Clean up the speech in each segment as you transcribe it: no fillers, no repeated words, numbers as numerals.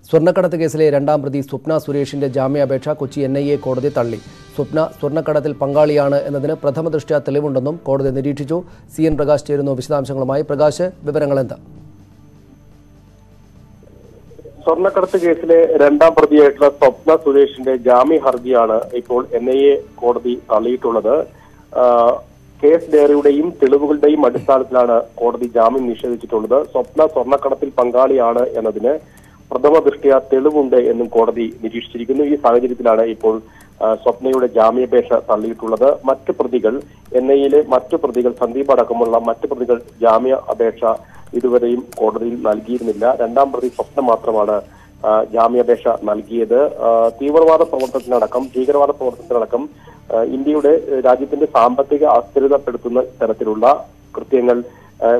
സ്വർണ്ണക്കടത്ത് കേസിലെ രണ്ടാം പ്രതി സ്വപ്ന സുരേഷിന്റെ ജാമ്യാപേക്ഷ കൊച്ചി NIA കോടതി തള്ളി. സ്വപ്ന സ്വർണ്ണക്കടത്തിൽ പങ്കാളിയാണ് എന്നതിന് പ്രഥമ ദൃഷ്ട്യാ തെളിവുണ്ടെന്നും കോടതി നിരീക്ഷിച്ചു. CN പ്രകാശ് ചേരുന്നു വിശദാംശങ്ങളുമായി. പ്രകാശ്, വിവരങ്ങൾ എന്താ? സ്വർണ്ണക്കടത്ത് കേസിലെ രണ്ടാം പ്രതിയായിട്ടുള്ള സ്വപ്ന സുരേഷിന്റെ ജാമ്യ ഹർജിയാണ് ഇപ്പോൾ NIA കോടതി തള്ളിയിട്ടുള്ളത്. കേസ് ഡയറിയുടെയും തെളിവുകളുടെയും അടിസ്ഥാനത്തിലാണ് കോടതി ജാമ്യം നിഷേധിച്ചിട്ടുള്ളത്. സ്വപ്ന സ്വർണ്ണക്കടത്തിൽ പങ്കാളിയാണ് എന്നതിന് പ്രഥമ ദൃഷ്ട്യാ തെളിവുണ്ട് എന്നും കോടതി നിരീക്ഷിച്ചിരിക്കുന്നു. ഈ സാഹചര്യത്തിലാണ് ഇപ്പോൾ സ്വപ്നയുടെ ജാമ്യാപേക്ഷ തള്ളിയിട്ടുള്ളത്. മറ്റ് പ്രതികൾ NIAയിലെ മറ്റു പ്രതികൾ സന്ദീപ് അടക്കമുള്ള മറ്റു പ്രതികൾ ജാമ്യ അപേക്ഷ ഇതുവരെയും കോടതിയിൽ നൽകിയിരുന്നില്ല. രണ്ടാം പ്രതി സ്വപ്ന മാത്രമാണ് ജാമ്യാപേക്ഷ നൽകിയത്. തീവ്രവാദ പ്രവർത്തനത്തിനടക്കം ഭീകരവാദ പ്രവർത്തനത്തിനടക്കം ഇന്ത്യയുടെ രാജ്യത്തിന്റെ സാമ്പത്തിക അസ്ഥിരതപ്പെടുത്തുന്ന തരത്തിലുള്ള കൃത്യങ്ങൾ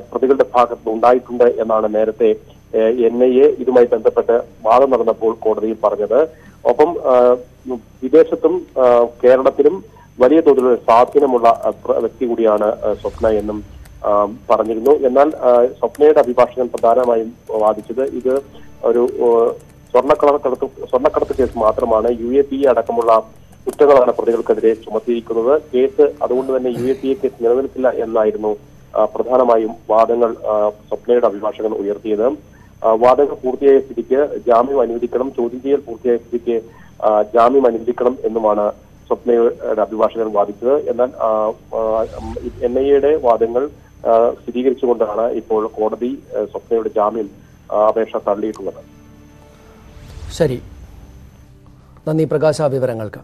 പ്രതികളുടെ ഭാഗത്ത് ഉണ്ടായിട്ടുണ്ട് എന്നാണ് നേരത്തെ NIA ഇതുമായി ബന്ധപ്പെട്ട് വാദം നടന്നപ്പോൾ കോടതിയിൽ പറഞ്ഞത്. ഒപ്പം വിദേശത്തും കേരളത്തിലും വലിയ തോതിലുള്ള സ്വാധീനമുള്ള വ്യക്തി കൂടിയാണ് സ്വപ്ന എന്നും പറഞ്ഞിരുന്നു. എന്നാൽ സ്വപ്നയുടെ അഭിഭാഷകൻ പ്രധാനമായും വാദിച്ചത് ഇത് ഒരു സ്വർണ്ണക്കടത്ത് കേസ് മാത്രമാണ്. UAPA അടക്കമുള്ള കുറ്റങ്ങളാണ് പ്രതികൾക്കെതിരെ ചുമത്തിയിരിക്കുന്നത്. കേസ് അതുകൊണ്ട് തന്നെ UAPA കേസ് നിലനിൽക്കില്ല എന്നായിരുന്നു പ്രധാനമായും വാദങ്ങൾ സ്വപ്നയുടെ അഭിഭാഷകൻ ഉയർത്തിയത്. വാദങ്ങൾ പൂർത്തിയായ സ്ഥിതിക്ക് ജാമ്യം അനുവദിക്കണം, ചോദ്യം ചെയ്യൽ പൂർത്തിയായ സ്ഥിതിക്ക് ജാമ്യം അനുവദിക്കണം എന്നുമാണ് സ്വപ്നയുടെ അഭിഭാഷകൻ വാദിച്ചത്. എന്നാൽ NIAയുടെ വാദങ്ങൾ സ്ഥിരീകരിച്ചുകൊണ്ടാണ് ഇപ്പോൾ കോടതി സ്വപ്നയുടെ ജാമ്യം അപേക്ഷ തള്ളിയിട്ടുള്ളത്. ശരി, നന്ദി പ്രകാശ വിവരങ്ങൾക്ക്.